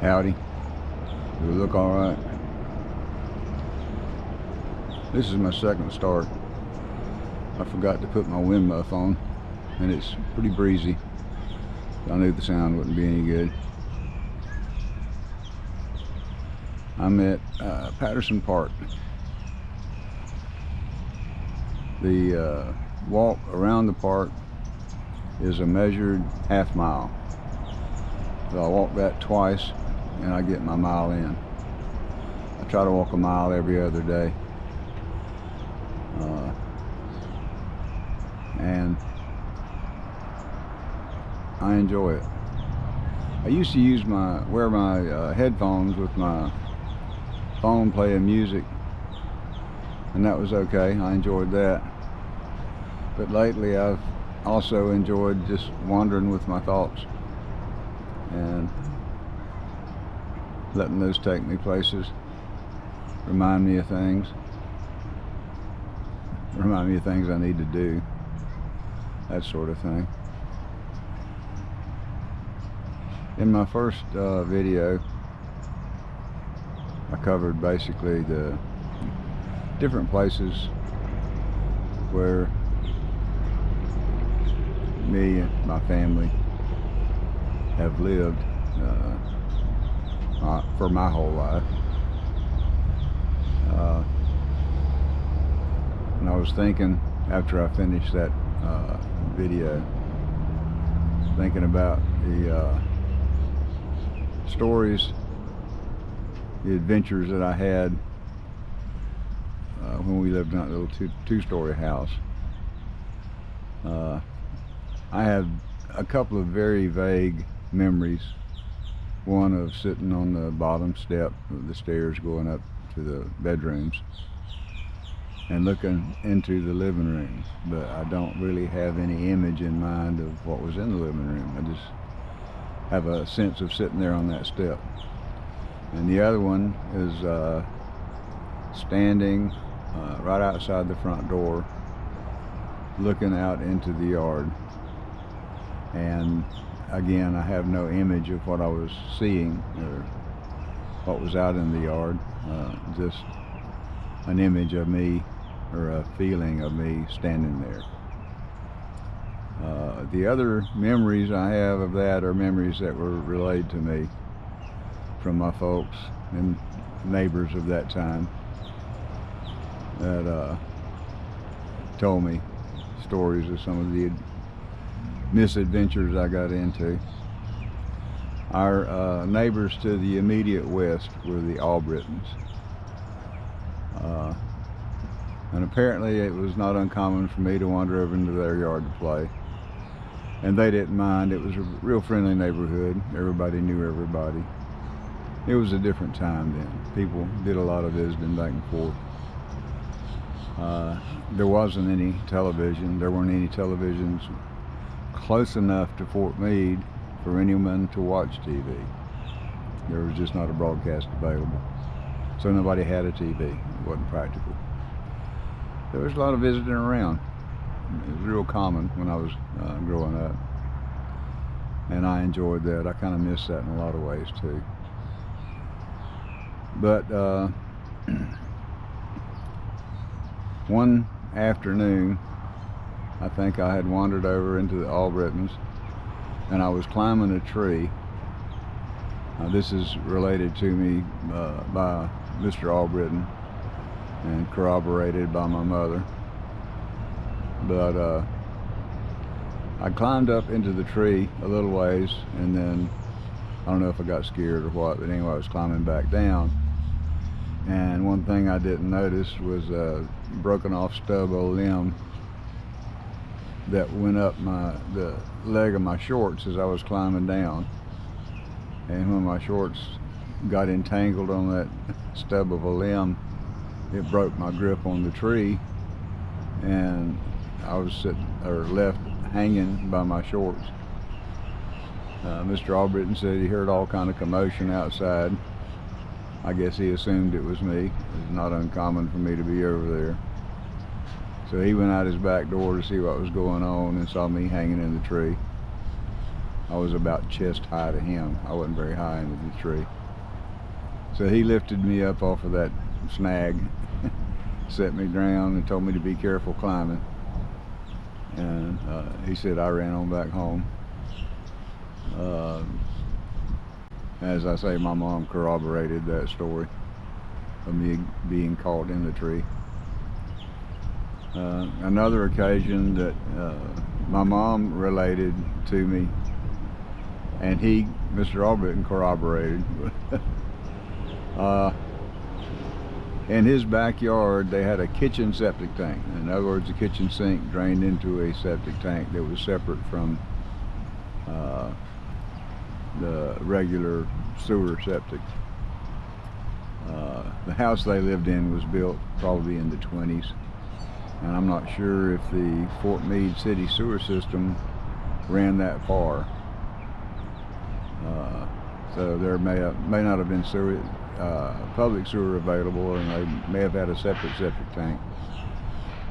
Howdy. Do it look alright? This is my second start. I forgot to put my wind muff on, and it's pretty breezy. I knew the sound wouldn't be any good. I'm at Patterson Park. The walk around the park is a measured half mile. So I walk that twice and I get my mile in. I try to walk a mile every other day. And I enjoy it. I used to wear my headphones with my phone playing music, and that was okay. I enjoyed that. But lately I've also enjoyed just wandering with my thoughts and letting those take me places, remind me of things I need to do, that sort of thing. In my first video, I covered basically the different places where me and my family have lived for my whole life. And I was thinking, after I finished that video, thinking about the stories, the adventures that I had when we lived in that little two-story house. I have a couple of very vague memories. One of sitting on the bottom step of the stairs going up to the bedrooms and looking into the living room, but I don't really have any image in mind of what was in the living room. I just have a sense of sitting there on that step. And the other one is standing right outside the front door, looking out into the yard. And again, I have no image of what I was seeing or what was out in the yard, just an image of me, or a feeling of me standing there. The other memories I have of that are memories that were relayed to me from my folks and neighbors of that time that told me stories of some of the misadventures I got into. Our neighbors to the immediate west were the Albritons. And apparently it was not uncommon for me to wander over into their yard to play. And they didn't mind. It was a real friendly neighborhood. Everybody knew everybody. It was a different time then. People did a lot of visiting back and forth. There wasn't any television. There weren't any televisions close enough to Fort Meade for anyone to watch TV. There was just not a broadcast available. So nobody had a TV. It wasn't practical. There was a lot of visiting around. It was real common when I was growing up. And I enjoyed that. I kind of miss that in a lot of ways too. But one afternoon, I think I had wandered over into the Albritons, and I was climbing a tree. This is related to me by Mr. Albritton and corroborated by my mother. But I climbed up into the tree a little ways, and then I don't know if I got scared or what, but anyway, I was climbing back down. And one thing I didn't notice was a broken off stub of a limb that went up the leg of my shorts as I was climbing down. And when my shorts got entangled on that stub of a limb, it broke my grip on the tree, and I was left hanging by my shorts. Mr. Albritton said he heard all kind of commotion outside. I guess he assumed it was me. It's not uncommon for me to be over there. So he went out his back door to see what was going on and saw me hanging in the tree. I was about chest high to him. I wasn't very high into the tree. So he lifted me up off of that snag, set me down and told me to be careful climbing. And he said I ran on back home. As I say, my mom corroborated that story of me being caught in the tree. Another occasion that my mom related to me, and Mr. Albritton, corroborated. In his backyard, they had a kitchen septic tank. In other words, the kitchen sink drained into a septic tank that was separate from the regular sewer septic. The house they lived in was built probably in the 20s, and I'm not sure if the Fort Meade city sewer system ran that far. So there may not have been public sewer available, and they may have had a separate septic tank.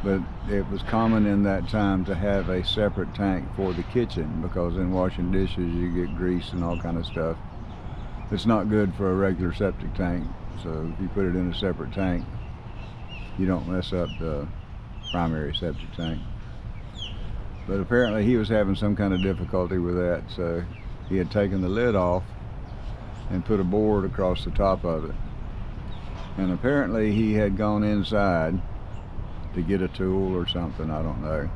But it was common in that time to have a separate tank for the kitchen, because in washing dishes you get grease and all kind of stuff. It's not good for a regular septic tank, so if you put it in a separate tank, you don't mess up the primary septic tank. But apparently he was having some kind of difficulty with that, so he had taken the lid off and put a board across the top of it. And apparently he had gone inside to get a tool or something, I don't know.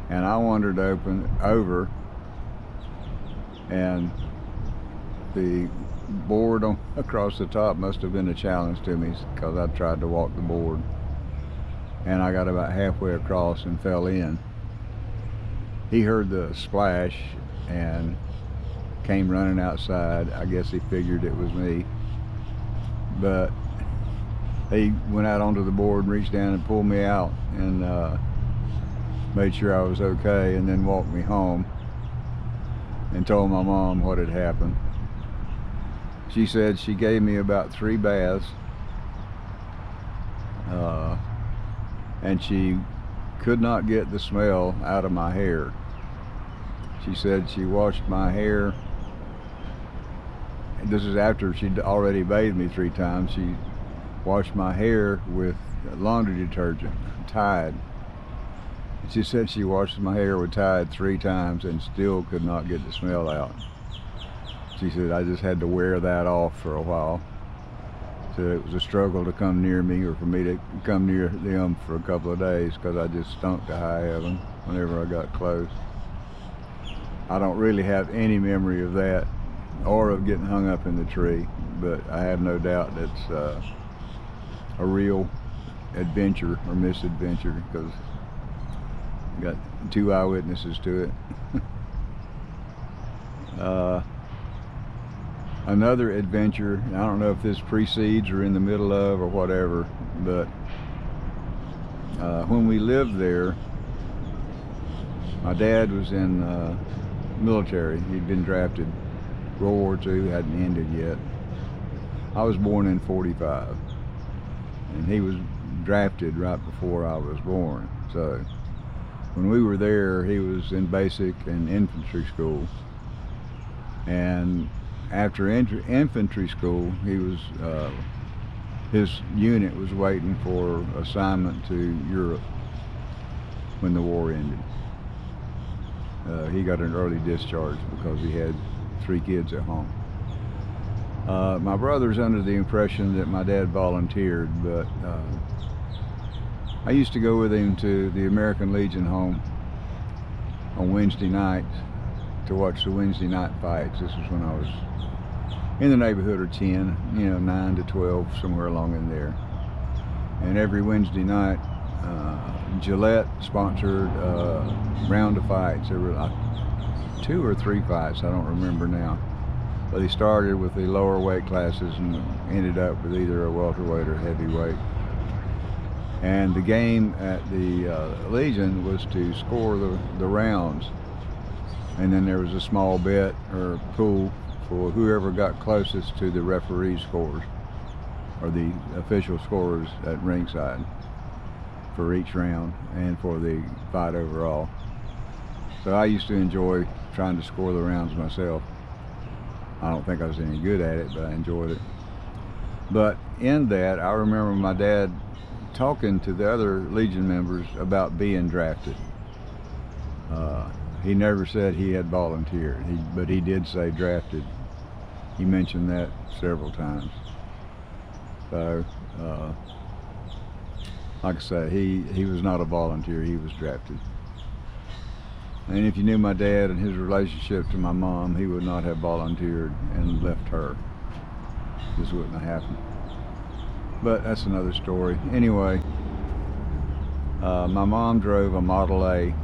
And I wandered over, and the board across the top must have been a challenge to me, because I tried to walk the board, and I got about halfway across and fell in. He heard the splash and came running outside. I guess he figured it was me, but he went out onto the board and reached down and pulled me out and made sure I was okay, and then walked me home and told my mom what had happened. She said she gave me about 3 baths, and she could not get the smell out of my hair. She said she washed my hair. This is after she'd already bathed me 3 times. She washed my hair with laundry detergent, Tide. She said she washed my hair with Tide 3 times and still could not get the smell out. She said I just had to wear that off for a while. So it was a struggle to come near me, or for me to come near them for a couple of days, because I just stunk to high heaven whenever I got close. I don't really have any memory of that, or of getting hung up in the tree, but I have no doubt that's a real adventure or misadventure, because I got 2 eyewitnesses to it. Another adventure, I don't know if this precedes or in the middle of or whatever, but when we lived there, my dad was in military. He'd been drafted. World War II hadn't ended yet. I was born in 45, and he was drafted right before I was born. So when we were there, he was in basic and infantry school, and after infantry school, he was his unit was waiting for assignment to Europe when the war ended. He got an early discharge because he had 3 kids at home. My brother's under the impression that my dad volunteered, but I used to go with him to the American Legion home on Wednesday nights to watch the Wednesday night fights. This was when I was in the neighborhood of 10, 9 to 12, somewhere along in there. And every Wednesday night, Gillette sponsored a round of fights. There were like 2 or 3 fights, I don't remember now. But he started with the lower weight classes and ended up with either a welterweight or heavyweight. And the game at the Legion was to score the rounds. And then there was a small bet or pool for whoever got closest to the referee scores, or the official scores at ringside, for each round and for the fight overall. So I used to enjoy trying to score the rounds myself. I don't think I was any good at it, but I enjoyed it. But in that, I remember my dad talking to the other Legion members about being drafted. He never said he had volunteered, but he did say drafted. He mentioned that several times. So, like I say, he was not a volunteer, he was drafted. And if you knew my dad and his relationship to my mom, he would not have volunteered and left her. This wouldn't have happened. But that's another story. Anyway, my mom drove a Model A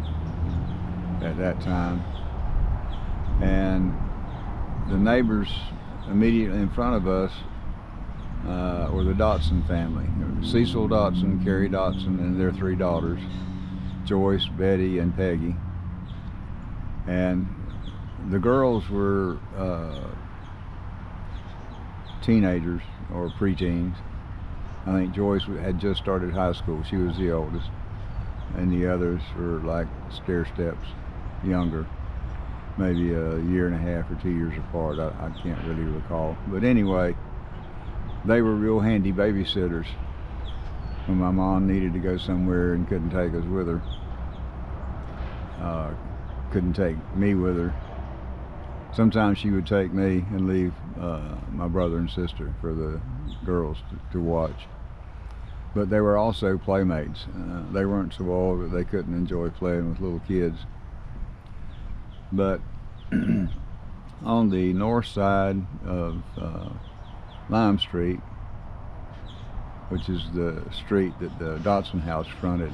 at that time, and the neighbors immediately in front of us were the Dotson family. Cecil Dotson, Carrie Dotson, and their 3 daughters, Joyce, Betty, and Peggy. And the girls were teenagers or preteens. I think Joyce had just started high school. She was the oldest. And the others were like stair steps younger, maybe a year and a half or 2 years apart. I can't really recall. But anyway, they were real handy babysitters when my mom needed to go somewhere and couldn't take us with her. Couldn't take me with her. Sometimes she would take me and leave my brother and sister for the girls to watch. But they were also playmates. They weren't so old that they couldn't enjoy playing with little kids. But on the north side of Lime Street, which is the street that the Dotson house fronted,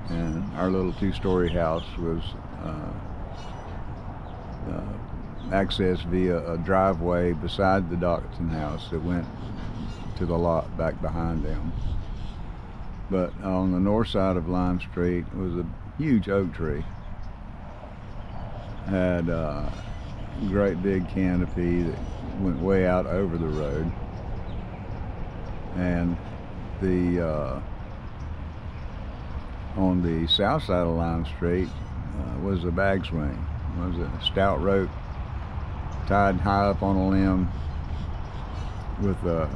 and our little 2-story house was accessed via a driveway beside the Dotson house that went to the lot back behind them. But on the north side of Lime Street was a huge oak tree. Had a great big canopy that went way out over the road. And on the south side of Lime Street was a bag swing. It was a stout rope tied high up on a limb with a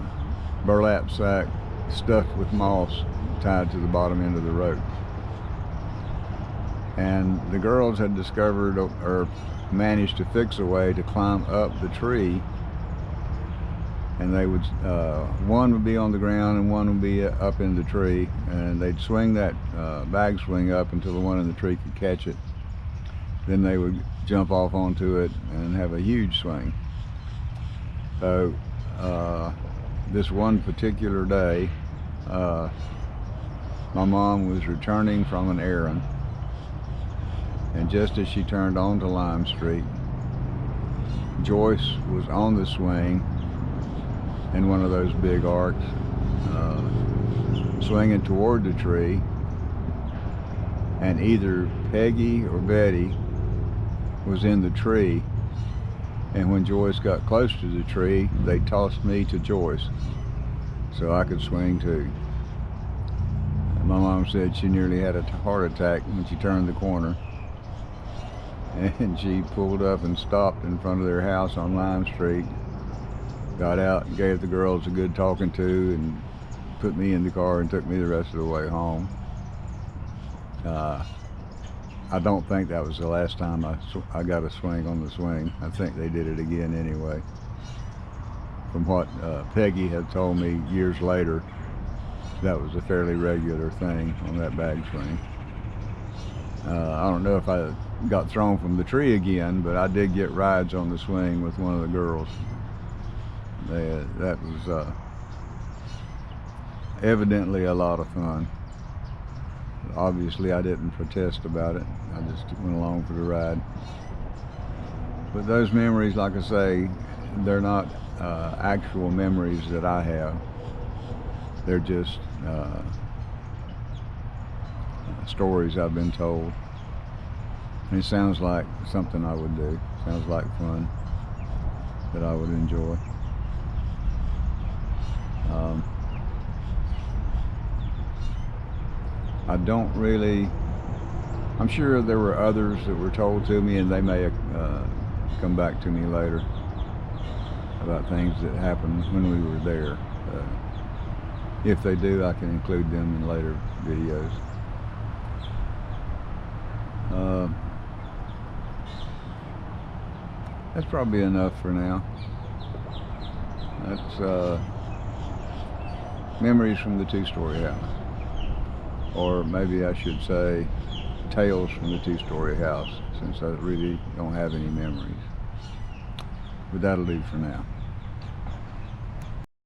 burlap sack stuffed with moss tied to the bottom end of the rope. And the girls had discovered or managed to fix a way to climb up the tree, and they would one would be on the ground and one would be up in the tree, and they'd swing that bag swing up until the one in the tree could catch it. Then they would jump off onto it and have a huge swing. So this one particular day, my mom was returning from an errand, and just as she turned onto Lime Street, Joyce was on the swing in one of those big arcs, swinging toward the tree, and either Peggy or Betty was in the tree, and when Joyce got close to the tree, they tossed me to Joyce so I could swing too. My mom said she nearly had a heart attack when she turned the corner, and she pulled up and stopped in front of their house on Lime Street, got out and gave the girls a good talking to, and put me in the car and took me the rest of the way home. I don't think that was the last time I got a swing on the swing. I think they did it again anyway. From what Peggy had told me years later, that was a fairly regular thing on that bag swing. I don't know if I got thrown from the tree again, but I did get rides on the swing with one of the girls. That was evidently a lot of fun. Obviously I didn't protest about it. I just went along for the ride. But those memories, like I say, they're not actual memories that I have. They're just stories I've been told. And it sounds like something I would do. Sounds like fun that I would enjoy. I don't really I'm sure there were others that were told to me, and they may come back to me later about things that happened when we were there. If they do, I can include them in later videos. That's probably enough for now. That's memories from the two-story house. Or maybe I should say tales from the two-story house, since I really don't have any memories. But that'll do for now.